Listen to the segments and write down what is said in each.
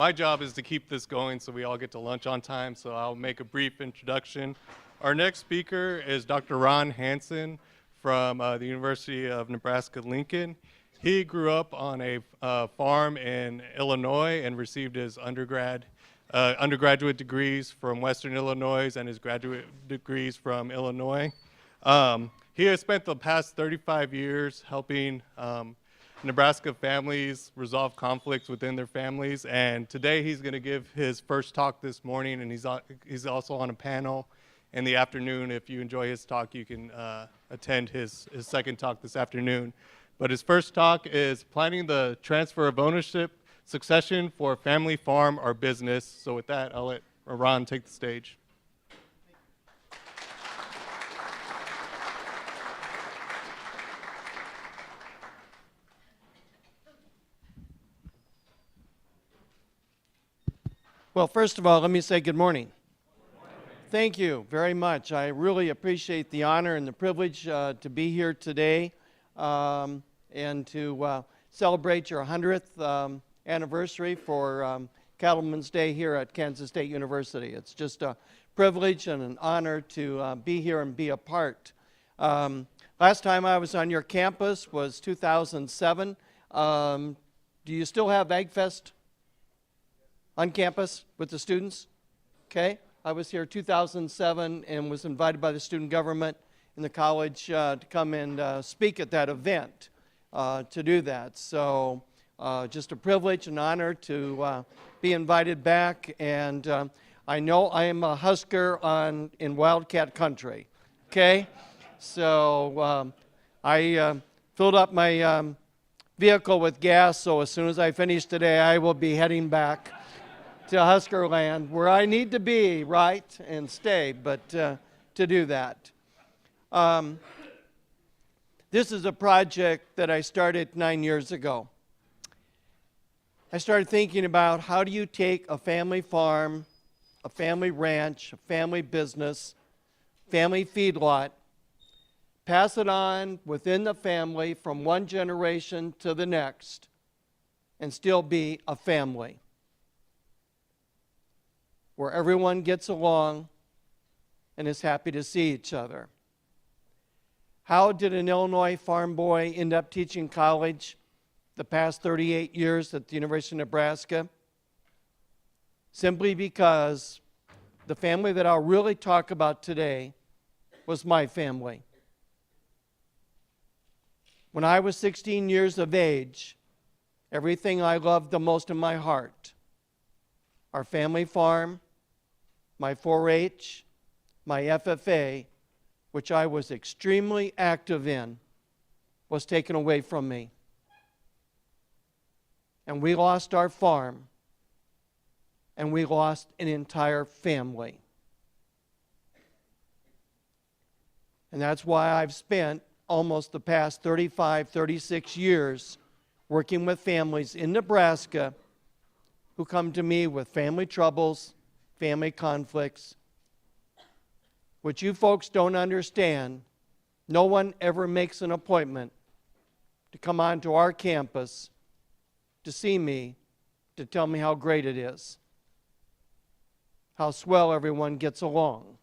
My job is to keep this going so we all get to lunch on time, so I'll make a brief introduction. Our next speaker is Dr. Ron Hanson from the University of Nebraska-Lincoln. He grew up on a farm in Illinois and received his undergraduate degrees from Western Illinois and his graduate degrees from Illinois. He has spent the past 35 years helping Nebraska families resolve conflicts within their families, and today he's going to give his first talk this morning, and he's also on a panel in the afternoon. If you enjoy his talk, you can attend his second talk this afternoon. But his first talk is planning the transfer of ownership succession for a family farm or business. So with that, I'll let Ron take the stage. Well, first of all, let me say good morning. Thank you very much. I really appreciate the honor and the privilege to be here today and to celebrate your 100th anniversary for Cattlemen's Day here at Kansas State University. It's just a privilege and an honor to be here and be a part. Last time I was on your campus was 2007. Do you still have AgFest on campus with the students? Okay. I was here 2007 and was invited by the student government in the college to come and speak at that event to do that. So just a privilege and honor to be invited back. And I know I am a Husker in Wildcat country. Okay. So I filled up my vehicle with gas. So as soon as I finish today, I will be heading back to Husker land, where I need to be, right, and stay, but to do that. This is a project that I started 9 years ago. I started thinking about how do you take a family farm, a family ranch, a family business, family feedlot, pass it on within the family from one generation to the next, and still be a family where everyone gets along and is happy to see each other. How did an Illinois farm boy end up teaching college the past 38 years at the University of Nebraska? Simply because the family that I'll really talk about today was my family. When I was 16 years of age, everything I loved the most in my heart, our family farm, my 4-H, my FFA, which I was extremely active in, was taken away from me. And we lost our farm, and we lost an entire family. And that's why I've spent almost the past 35, 36 years working with families in Nebraska who come to me with family troubles, family conflicts. What you folks don't understand, no one ever makes an appointment to come onto our campus to see me, to tell me how great it is, how swell everyone gets along.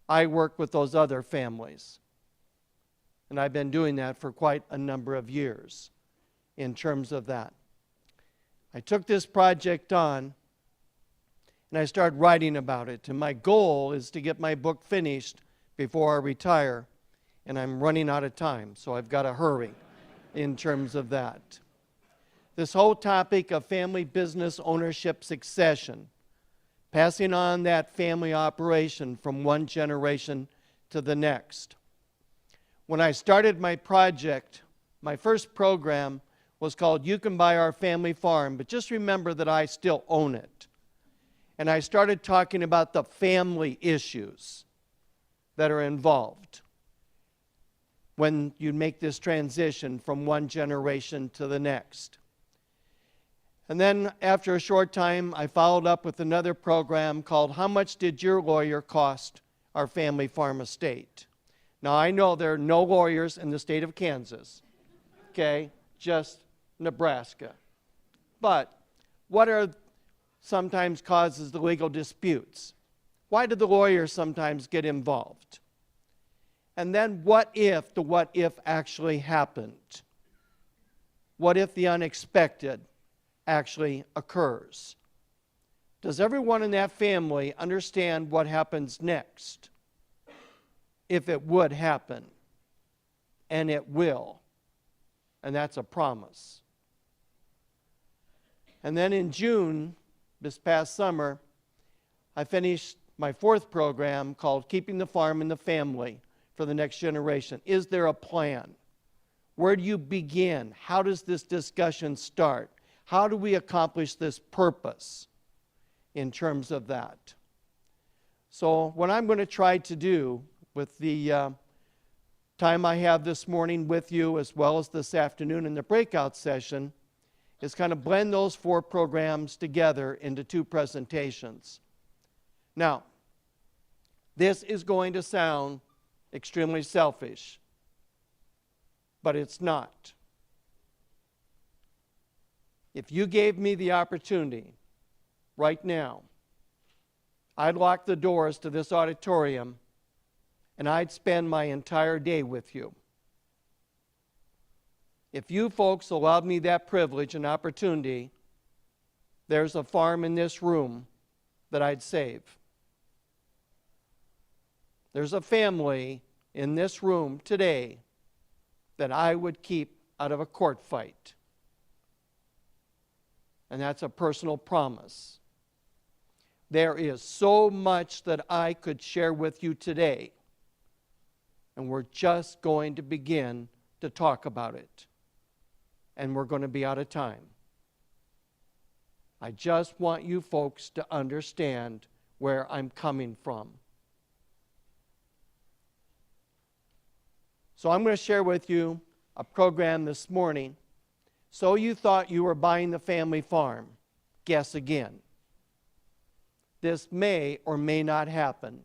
I work with those other families, and I've been doing that for quite a number of years in terms of that. I took this project on, and I started writing about it. And my goal is to get my book finished before I retire. And I'm running out of time, so I've got to hurry in terms of that. This whole topic of family business ownership succession, passing on that family operation from one generation to the next. When I started my project, my first program was called You Can Buy Our Family Farm, but just remember that I still own it. And I started talking about the family issues that are involved when you make this transition from one generation to the next. And then after a short time, I followed up with another program called How Much Did Your Lawyer Cost Our Family Farm Estate? Now, I know there are no lawyers in the state of Kansas, okay, just Nebraska. But what are sometimes causes the legal disputes? Why do the lawyers sometimes get involved? And then what if the what if actually happened? What if the unexpected actually occurs? Does everyone in that family understand what happens next? If it would happen. And it will. And that's a promise. And then in June, this past summer, I finished my 4th program called Keeping the Farm in the Family for the Next Generation. Is there a plan? Where do you begin? How does this discussion start? How do we accomplish this purpose in terms of that? So what I'm going to try to do with the time I have this morning with you, as well as this afternoon in the breakout session, is kind of blend those 4 programs together into 2 presentations. Now, this is going to sound extremely selfish, but it's not. If you gave me the opportunity right now, I'd lock the doors to this auditorium and I'd spend my entire day with you. If you folks allowed me that privilege and opportunity, there's a farm in this room that I'd save. There's a family in this room today that I would keep out of a court fight. And that's a personal promise. There is so much that I could share with you today, and we're just going to begin to talk about it. And we're going to be out of time. I just want you folks to understand where I'm coming from. So I'm going to share with you a program this morning. So you thought you were buying the family farm. Guess again. This may or may not happen.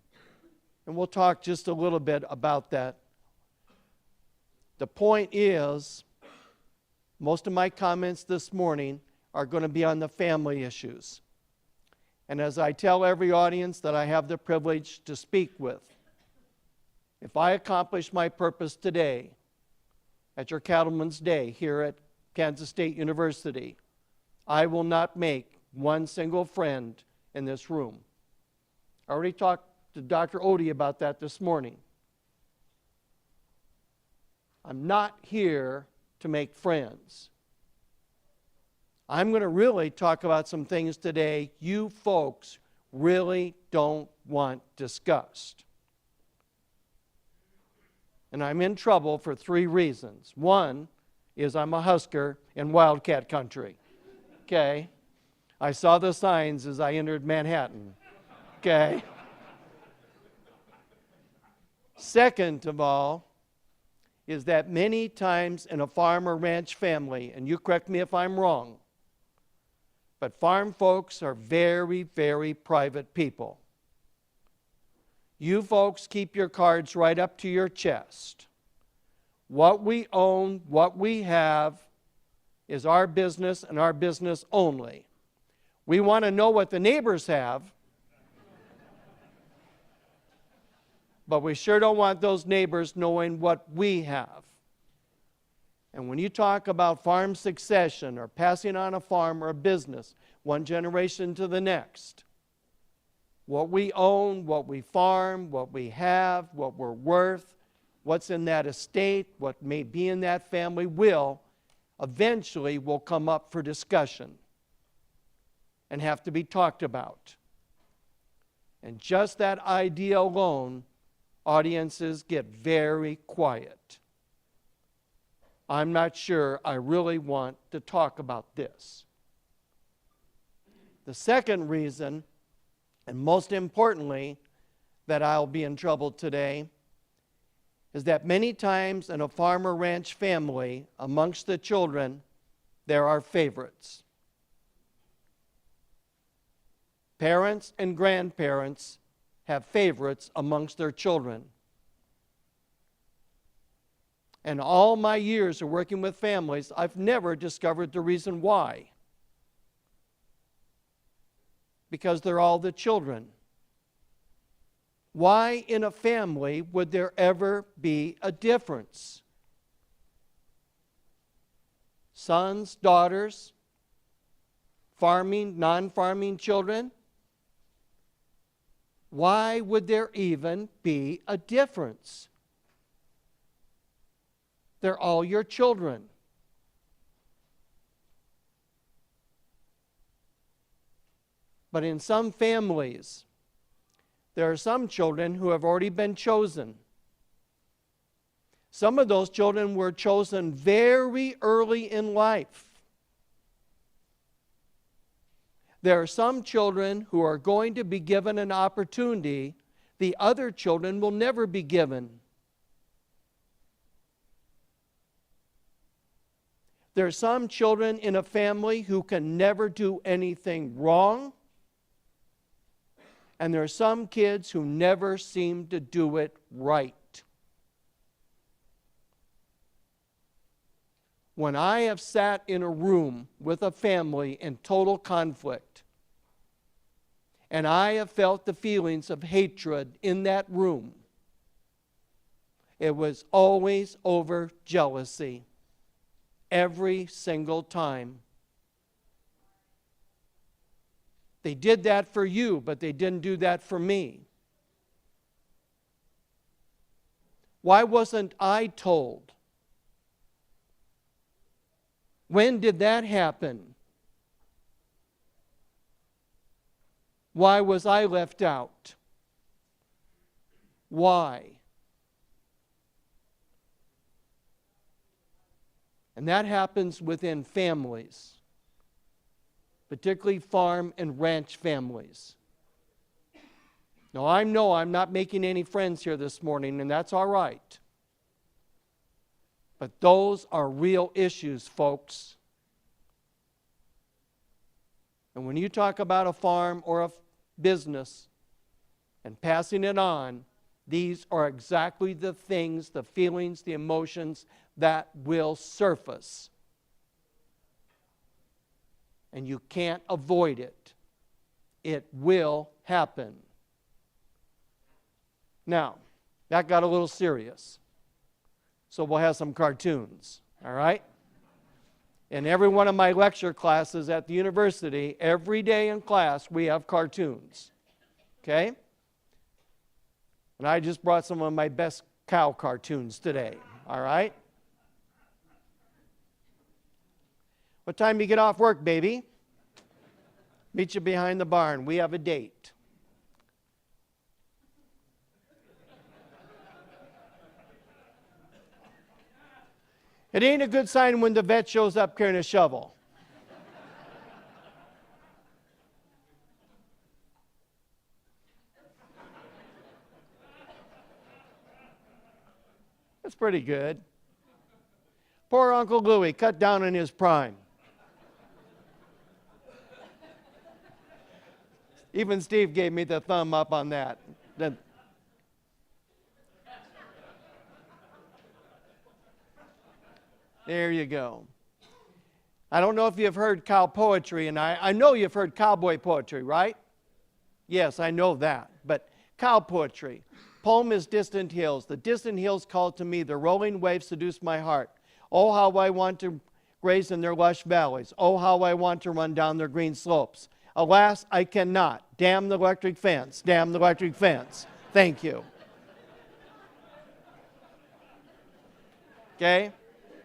And we'll talk just a little bit about that. The point is, most of my comments this morning are going to be on the family issues. And as I tell every audience that I have the privilege to speak with, if I accomplish my purpose today at your Cattlemen's Day here at Kansas State University, I will not make one single friend in this room. I already talked to Dr. Odie about that this morning. I'm not here to make friends. I'm going to really talk about some things today you folks really don't want discussed. And I'm in trouble for 3 reasons. One is I'm a Husker in Wildcat country. Okay? I saw the signs as I entered Manhattan. Okay? Second of all, is that many times in a farm or ranch family, and you correct me if I'm wrong, but farm folks are very, very private people. You folks keep your cards right up to your chest. What we own, what we have, is our business and our business only. We want to know what the neighbors have, but we sure don't want those neighbors knowing what we have. And when you talk about farm succession or passing on a farm or a business, one generation to the next, what we own, what we farm, what we have, what we're worth, what's in that estate, what may be in that family will come up for discussion and have to be talked about. And just that idea alone, audiences get very quiet. I'm not sure I really want to talk about this. The second reason, and most importantly, that I'll be in trouble today, is that many times in a farm or ranch family, amongst the children, there are favorites. Parents and grandparents have favorites amongst their children. And all my years of working with families, I've never discovered the reason why. because they're all the children. Why in a family would there ever be a difference? Sons, daughters, farming, non-farming children? Why would there even be a difference? They're all your children. But in some families, there are some children who have already been chosen. Some of those children were chosen very early in life. There are some children who are going to be given an opportunity the other children will never be given. There are some children in a family who can never do anything wrong. And there are some kids who never seem to do it right. When I have sat in a room with a family in total conflict, and I have felt the feelings of hatred in that room, it was always over jealousy. Every single time. They did that for you, but they didn't do that for me. Why wasn't I told? When did that happen? Why was I left out? Why? And that happens within families, particularly farm and ranch families. Now, I know I'm not making any friends here this morning, and that's all right. But those are real issues, folks. And when you talk about a farm or a business and passing it on, these are exactly the things, the feelings, the emotions that will surface. And you can't avoid it. It will happen. Now, that got a little serious. So we'll have some cartoons, all right? In every one of my lecture classes at the university, every day in class, we have cartoons. Okay? And I just brought some of my best cow cartoons today, all right? What time you get off work, baby? Meet you behind the barn. We have a date. It ain't a good sign when the vet shows up carrying a shovel. That's pretty good. Poor Uncle Louie, cut down in his prime. Even Steve gave me the thumb up on that. There you go. I don't know if you've heard cow poetry, and I know you've heard cowboy poetry, right? Yes, I know that. But cow poetry. Poem is distant hills. The distant hills call to me. The rolling waves seduce my heart. Oh, how I want to graze in their lush valleys. Oh, how I want to run down their green slopes. Alas, I cannot. Damn the electric fence. Damn the electric fence. Thank you. Okay?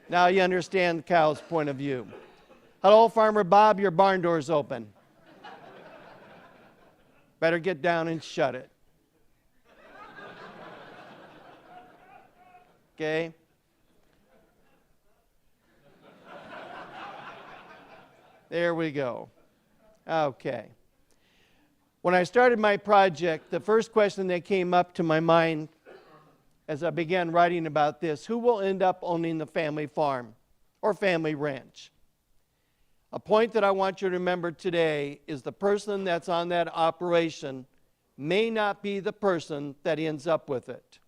Now you understand the cow's point of view. Hello, Farmer Bob, your barn door's open. Better get down and shut it. Okay? There we go. Okay. When I started my project, the first question that came up to my mind as I began writing about this, who will end up owning the family farm or family ranch? A point that I want you to remember today is the person that's on that operation may not be the person that ends up with it.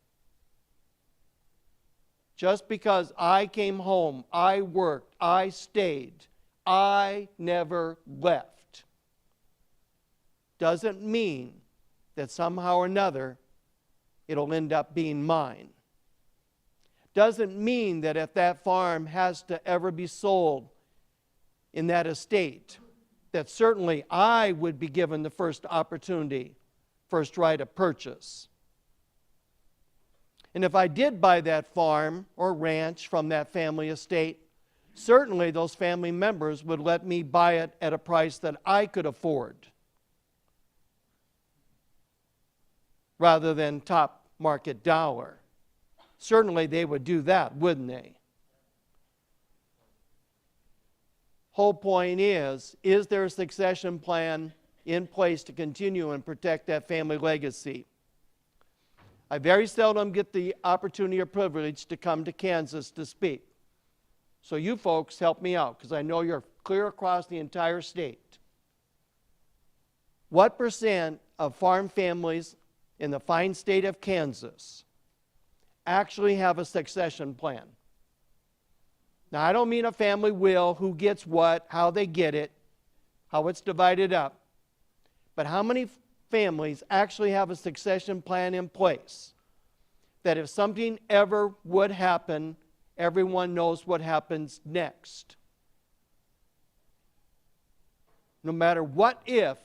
Just because I came home, I worked, I stayed, I never left. doesn't mean that somehow or another it'll end up being mine. Doesn't mean that if that farm has to ever be sold in that estate, that certainly I would be given the first opportunity, first right of purchase. And if I did buy that farm or ranch from that family estate, certainly those family members would let me buy it at a price that I could afford, rather than top market dollar. Certainly they would do that, wouldn't they? Whole point is there a succession plan in place to continue and protect that family legacy? I very seldom get the opportunity or privilege to come to Kansas to speak. So you folks help me out, because I know you're clear across the entire state. What percent of farm families in the fine state of Kansas actually have a succession plan? Now, I don't mean a family will, who gets what, how they get it, how it's divided up. But how many families actually have a succession plan in place that if something ever would happen, everyone knows what happens next? No matter what if,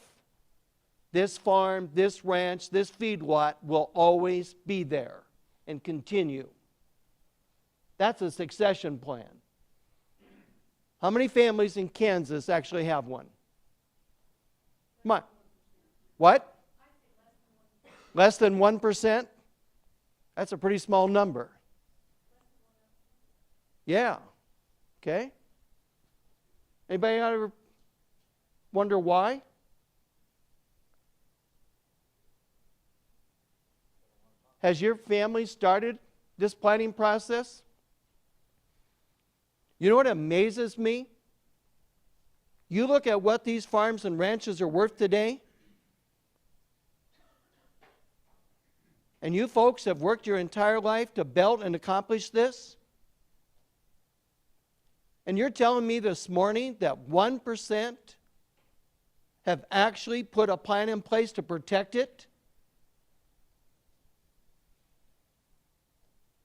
this farm, this ranch, this feedlot will always be there and continue. That's a succession plan. How many families in Kansas actually have one? Come on. What? Less than 1%? That's a pretty small number. Yeah. Okay. Anybody ever wonder why? Has your family started this planning process? You know what amazes me? You look at what these farms and ranches are worth today, and you folks have worked your entire life to build and accomplish this, and you're telling me this morning that 1% have actually put a plan in place to protect it?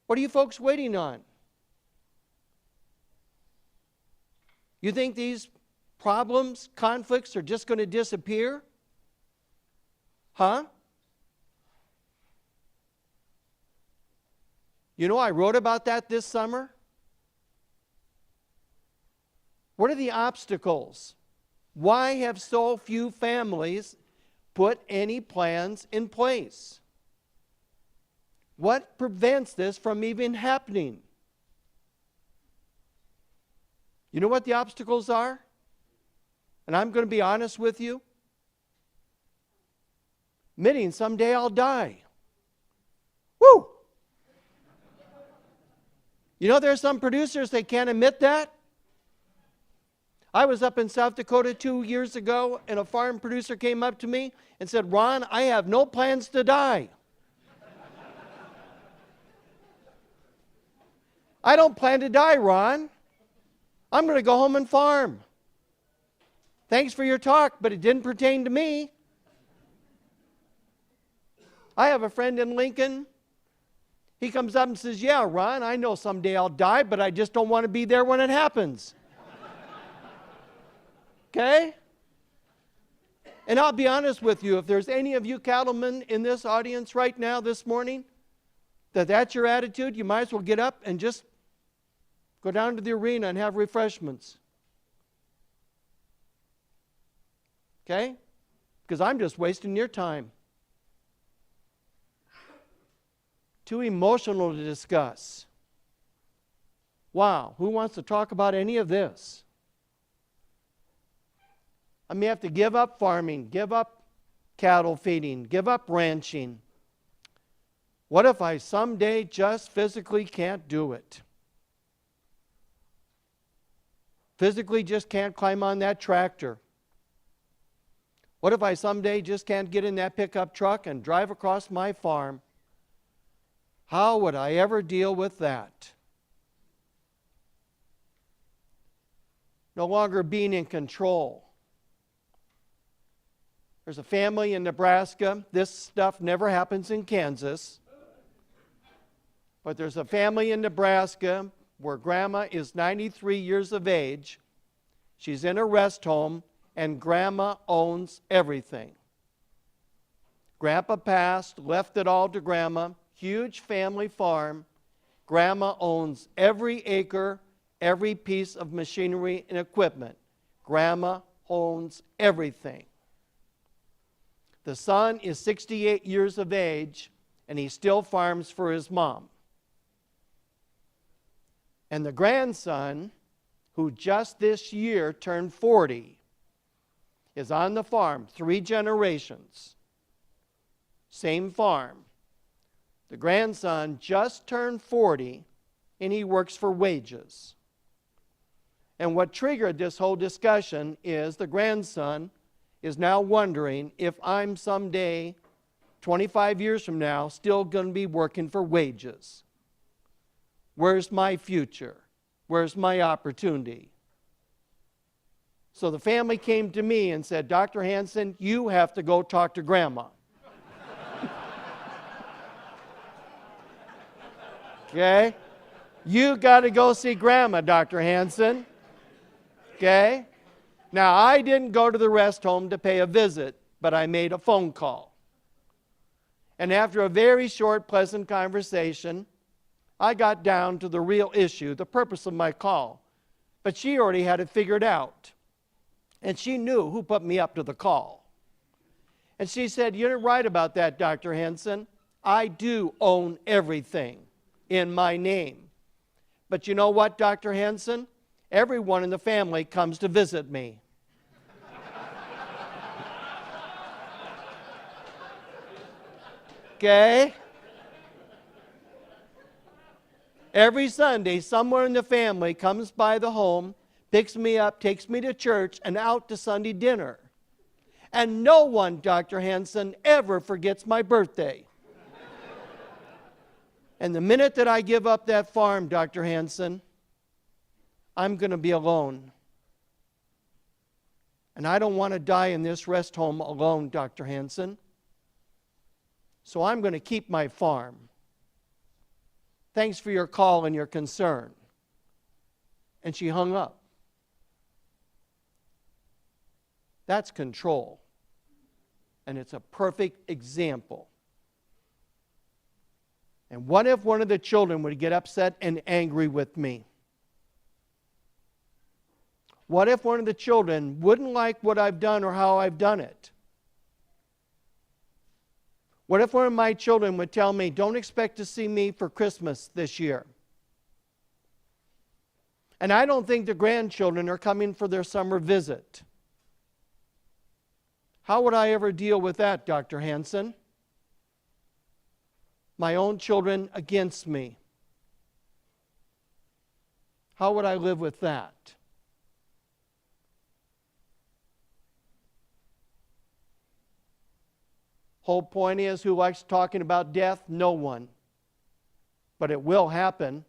What are you folks waiting on? You think these problems, conflicts are just going to disappear? Huh? You know, I wrote about that this summer. What are the obstacles? Why have so few families put any plans in place? What prevents this from even happening? You know what the obstacles are? And I'm going to be honest with you. Admitting someday I'll die. Woo! You know, there are some producers, they can't admit that. I was up in South Dakota 2 years ago, and a farm producer came up to me and said, "Ron, I have no plans to die. I don't plan to die, Ron. I'm going to go home and farm. Thanks for your talk, but it didn't pertain to me." I have a friend in Lincoln. He comes up and says, "Yeah, Ron, I know someday I'll die, but I just don't want to be there when it happens." Okay? And I'll be honest with you, if there's any of you cattlemen in this audience right now this morning, that's your attitude, you might as well get up and just go down to the arena and have refreshments. Okay? Because I'm just wasting your time. Too emotional to discuss. Wow, who wants to talk about any of this? I may have to give up farming, give up cattle feeding, give up ranching. What if I someday just physically can't do it? Physically just can't climb on that tractor. What if I someday just can't get in that pickup truck and drive across my farm? How would I ever deal with that? No longer being in control. There's a family in Nebraska. This stuff never happens in Kansas. But there's a family in Nebraska where grandma is 93 years of age. She's in a rest home, and grandma owns everything. Grandpa passed, left it all to grandma. Huge family farm. Grandma owns every acre, every piece of machinery and equipment. Grandma owns everything. The son is 68 years of age, and he still farms for his mom. And the grandson, who just this year turned 40, is on the farm, 3 generations. Same farm. The grandson just turned 40, and he works for wages. And what triggered this whole discussion is the grandson is now wondering if I'm someday, 25 years from now, still going to be working for wages. Where's my future? Where's my opportunity? So the family came to me and said, Dr. Hanson, you have to go talk to Grandma. Okay? You got to go see Grandma, Dr. Hanson. Okay? Now, I didn't go to the rest home to pay a visit, but I made a phone call. And after a very short, pleasant conversation, I got down to the real issue, the purpose of my call. But she already had it figured out. And she knew who put me up to the call. And she said, you're right about that, Dr. Hanson. I do own everything in my name. But you know what, Dr. Hanson? Everyone in the family comes to visit me. Okay? Every Sunday, somewhere in the family comes by the home, picks me up, takes me to church, and out to Sunday dinner. And no one, Dr. Hanson, ever forgets my birthday. And the minute that I give up that farm, Dr. Hanson, I'm going to be alone. And I don't want to die in this rest home alone, Dr. Hanson. So I'm going to keep my farm. Thanks for your call and your concern. And she hung up. That's control. And it's a perfect example. And what if one of the children would get upset and angry with me? What if one of the children wouldn't like what I've done or how I've done it? What if one of my children would tell me, don't expect to see me for Christmas this year? And I don't think the grandchildren are coming for their summer visit. How would I ever deal with that, Dr. Hanson? My own children against me. How would I live with that? Whole point is, who likes talking about death? No one. But it will happen.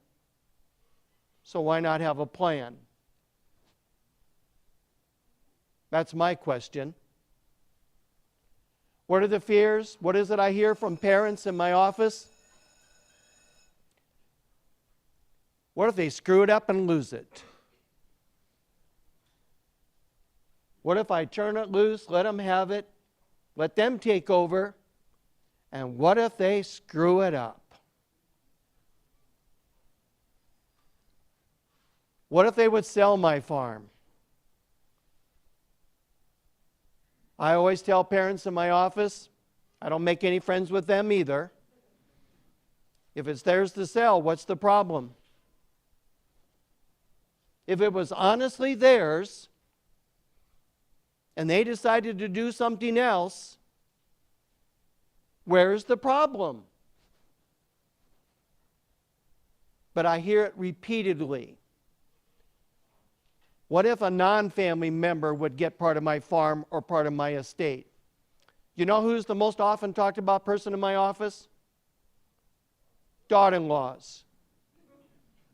So why not have a plan? That's my question. What are the fears? What is it I hear from parents in my office? What if they screw it up and lose it? What if I turn it loose, let them have it, let them take over, and what if they screw it up? What if they would sell my farm? I always tell parents in my office, I don't make any friends with them either. If it's theirs to sell, what's the problem? If it was honestly theirs, and they decided to do something else, where's the problem? But I hear it repeatedly. What if a non-family member would get part of my farm or part of my estate? You know who's the most often talked about person in my office? Daughter-in-laws.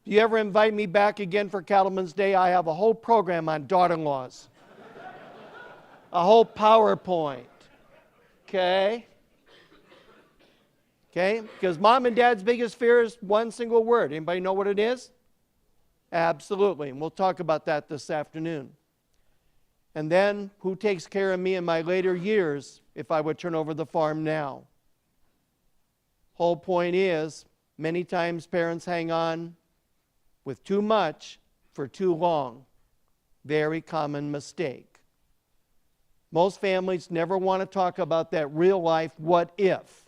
If you ever invite me back again for Cattlemen's Day, I have a whole program on daughter-in-laws. A whole PowerPoint. Okay. Okay? Because mom and dad's biggest fear is one single word. Anybody know what it is? Absolutely. And we'll talk about that this afternoon. And then, who takes care of me in my later years if I would turn over the farm now? Whole point is, many times parents hang on with too much for too long. Very common mistake. Most families never want to talk about that real life what if.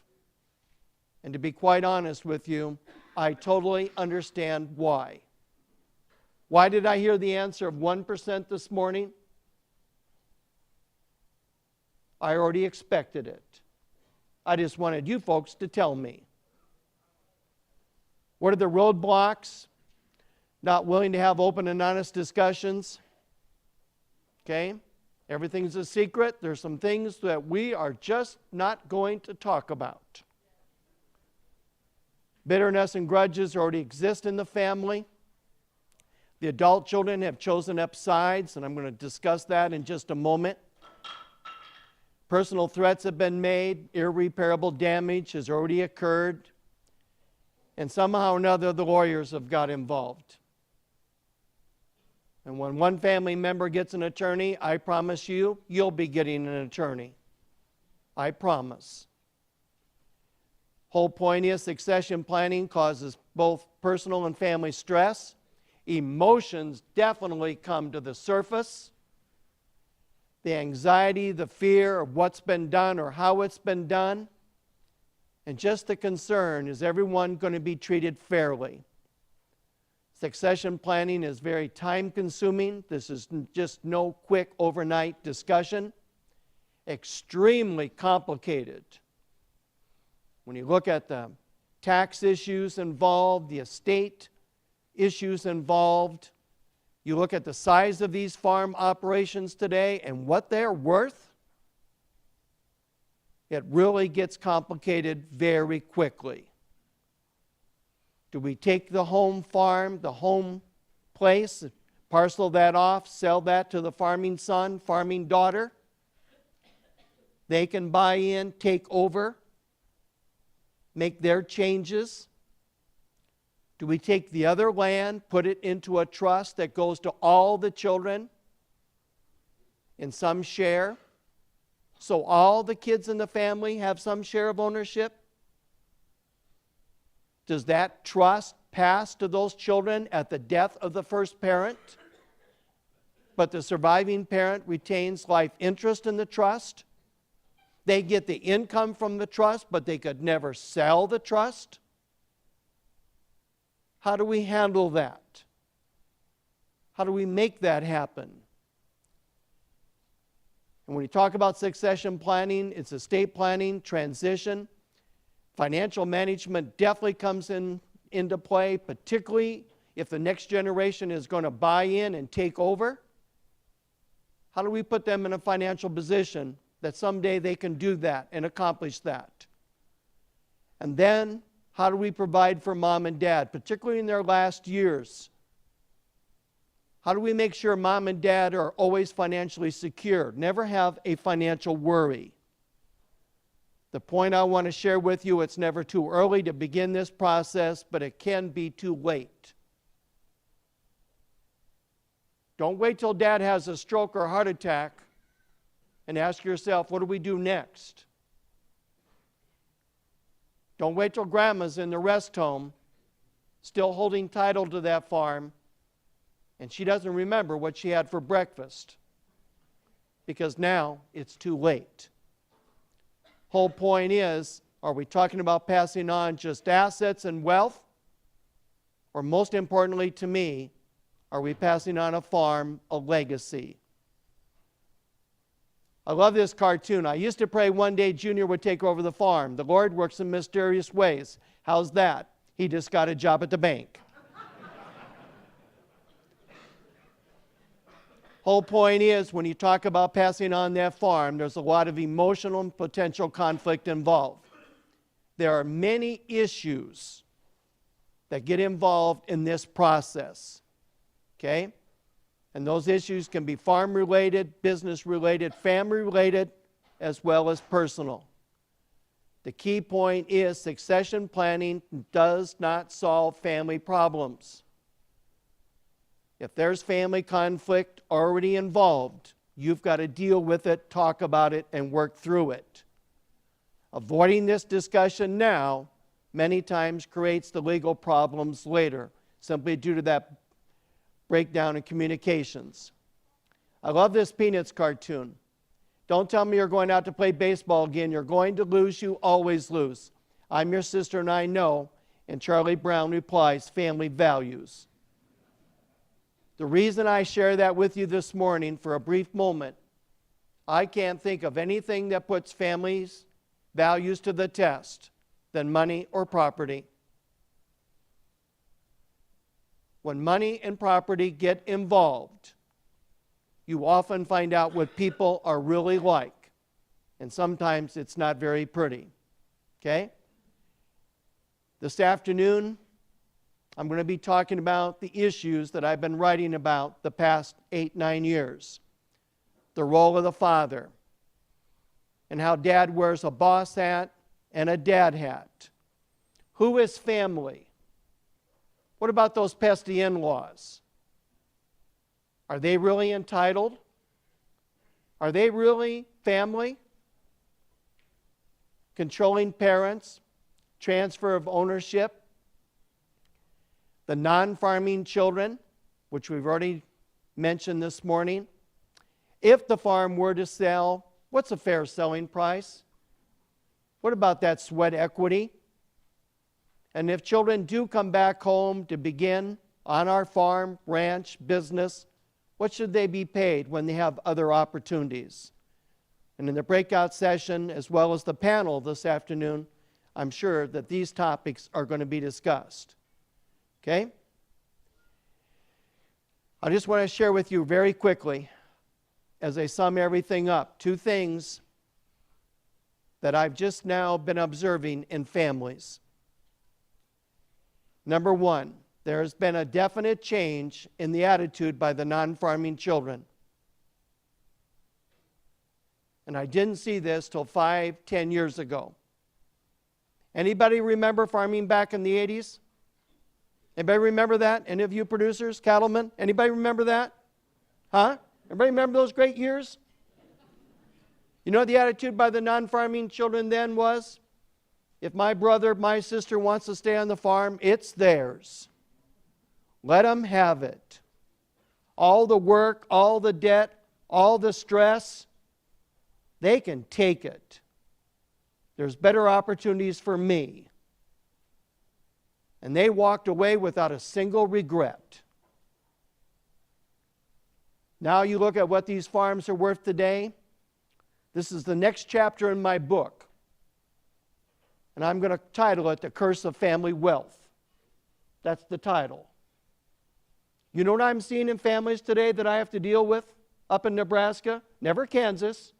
And to be quite honest with you, I totally understand why. Why did I hear the answer of 1% this morning? I already expected it. I just wanted you folks to tell me. What are the roadblocks? Not willing to have open and honest discussions. Okay? Everything's a secret. There's some things that we are just not going to talk about. Bitterness and grudges already exist in the family. The adult children have chosen up sides, and I'm going to discuss that in just a moment. Personal threats have been made. Irreparable damage has already occurred. And somehow or another, the lawyers have got involved. And when one family member gets an attorney, I promise you, you'll be getting an attorney. I promise. Whole point is succession planning causes both personal and family stress. Emotions definitely come to the surface. The anxiety, the fear of what's been done or how it's been done. And just the concern, is everyone going to be treated fairly? Succession planning is very time-consuming. This is just no quick overnight discussion. Extremely complicated. When you look at the tax issues involved, the estate issues involved, you look at the size of these farm operations today and what they're worth, it really gets complicated very quickly. Do we take the home farm, the home place, parcel that off, sell that to the farming son, farming daughter? They can buy in, take over, make their changes. Do we take the other land, put it into a trust that goes to all the children in some share, so all the kids in the family have some share of ownership? Does that trust pass to those children at the death of the first parent, but the surviving parent retains life interest in the trust? They get the income from the trust, but they could never sell the trust? How do we handle that? How do we make that happen? And when you talk about succession planning, it's estate planning, transition. Financial management definitely comes into play, particularly if the next generation is going to buy in and take over. How do we put them in a financial position that someday they can do that and accomplish that? And then, how do we provide for mom and dad, particularly in their last years? How do we make sure mom and dad are always financially secure, never have a financial worry? The point I want to share with you, it's never too early to begin this process, but it can be too late. Don't wait till dad has a stroke or a heart attack and ask yourself, what do we do next? Don't wait till grandma's in the rest home, still holding title to that farm, and she doesn't remember what she had for breakfast, because now it's too late. Whole point is, are we talking about passing on just assets and wealth? Or most importantly to me, are we passing on a farm, a legacy? I love this cartoon. I used to pray one day Junior would take over the farm. The Lord works in mysterious ways. How's that? He just got a job at the bank. Whole point is, when you talk about passing on that farm, there's a lot of emotional and potential conflict involved. There are many issues that get involved in this process. Okay? And those issues can be farm-related, business-related, family-related, as well as personal. The key point is succession planning does not solve family problems. If there's family conflict already involved, you've got to deal with it, talk about it, and work through it. Avoiding this discussion now many times creates the legal problems later, simply due to that breakdown in communications. I love this Peanuts cartoon. Don't tell me you're going out to play baseball again. You're going to lose, you always lose. I'm your sister and I know. And Charlie Brown replies, family values. The reason I share that with you this morning for a brief moment, I can't think of anything that puts families' values to the test than money or property. When money and property get involved, you often find out what people are really like. And sometimes it's not very pretty. Okay? This afternoon, I'm going to be talking about the issues that I've been writing about the past 8-9 years. The role of the father, and how dad wears a boss hat and a dad hat. Who is family? What about those pesky in-laws? Are they really entitled? Are they really family? Controlling parents, transfer of ownership, the non-farming children, which we've already mentioned this morning. If the farm were to sell, what's a fair selling price? What about that sweat equity? And if children do come back home to begin on our farm, ranch, business, what should they be paid when they have other opportunities? And in the breakout session, as well as the panel this afternoon, I'm sure that these topics are going to be discussed. Okay? I just want to share with you very quickly, as I sum everything up, 2 things that I've just now been observing in families. Number 1, there has been a definite change in the attitude by the non-farming children. And I didn't see this till 5-10 years ago. Anybody remember farming back in the 80s? Anybody remember that? Any of you producers, cattlemen? Anybody remember that? Huh? Everybody remember those great years? You know what the attitude by the non-farming children then was? If my brother, my sister wants to stay on the farm, it's theirs. Let them have it. All the work, all the debt, all the stress, they can take it. There's better opportunities for me. And they walked away without a single regret. Now you look at what these farms are worth today. This is the next chapter in my book. And I'm going to title it The Curse of Family Wealth. That's the title. You know what I'm seeing in families today that I have to deal with up in Nebraska? Never Kansas.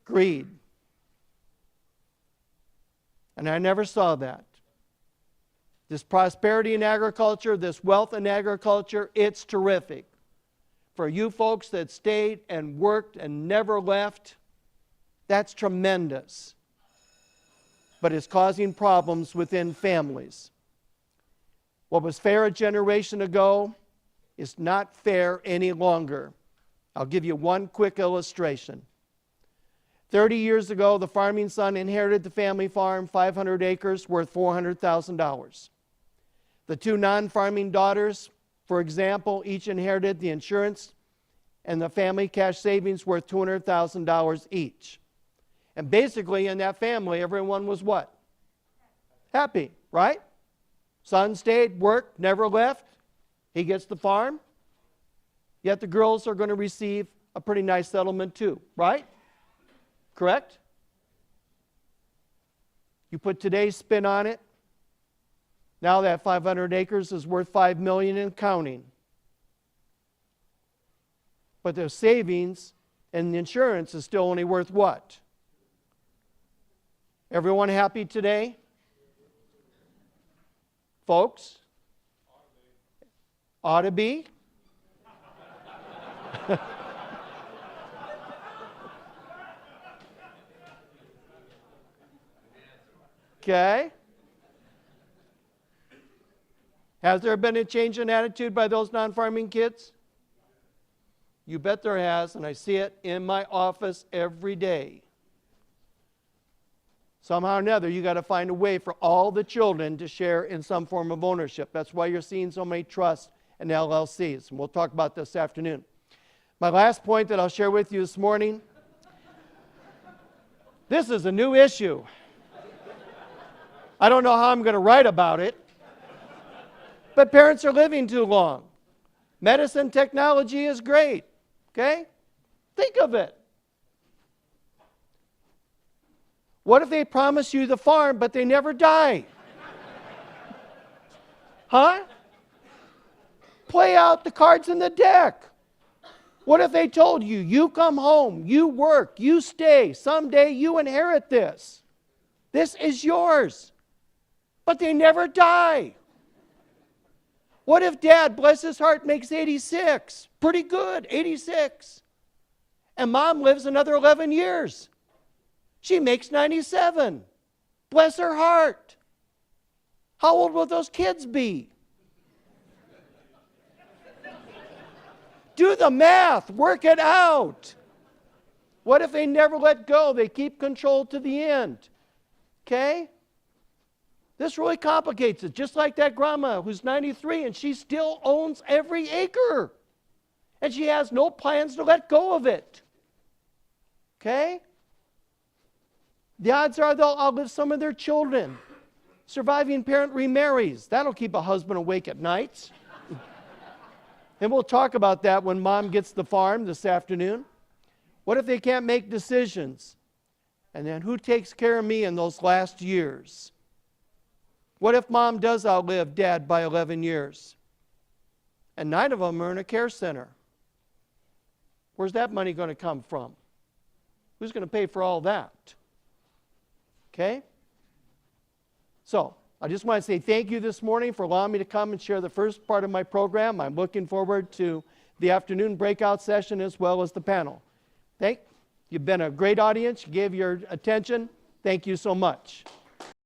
Greed. And I never saw that. This prosperity in agriculture, this wealth in agriculture, it's terrific. For you folks that stayed and worked and never left, that's tremendous. But it's causing problems within families. What was fair a generation ago is not fair any longer. I'll give you one quick illustration. 30 years ago, the farming son inherited the family farm, 500 acres, worth $400,000. The 2 non-farming daughters, for example, each inherited the insurance and the family cash savings worth $200,000 each. And basically in that family, everyone was what? Happy, right? Son stayed, worked, never left. He gets the farm. Yet the girls are going to receive a pretty nice settlement too, right? Correct? You put today's spin on it. Now that 500 acres is worth $5 million and counting. But the savings and the insurance is still only worth what? Everyone happy today? Folks? Ought to be. Okay? Has there been a change in attitude by those non-farming kids? You bet there has, and I see it in my office every day. Somehow or another, you got to find a way for all the children to share in some form of ownership. That's why you're seeing so many trusts and LLCs, and we'll talk about this afternoon. My last point that I'll share with you this morning, this is a new issue. I don't know how I'm going to write about it, but parents are living too long. Medicine technology is great, okay? Think of it. What if they promise you the farm, but they never die? Huh? Play out the cards in the deck. What if they told you, you come home, you work, you stay, someday you inherit this. This is yours. But they never die. What if Dad, bless his heart, makes 86? Pretty good, 86. And Mom lives another 11 years. She makes 97. Bless her heart. How old will those kids be? Do the math. Work it out. What if they never let go? They keep control to the end. Okay? This really complicates it. Just like that grandma who's 93 and she still owns every acre. And she has no plans to let go of it. Okay? The odds are they'll outlive some of their children. Surviving parent remarries. That'll keep a husband awake at nights. And we'll talk about that when Mom gets the farm this afternoon. What if they can't make decisions? And then who takes care of me in those last years? What if Mom does outlive Dad by 11 years? And 9 of them are in a care center. Where's that money going to come from? Who's going to pay for all that? Okay? So, I just want to say thank you this morning for allowing me to come and share the first part of my program. I'm looking forward to the afternoon breakout session as well as the panel. You've been a great audience. You gave your attention. Thank you so much.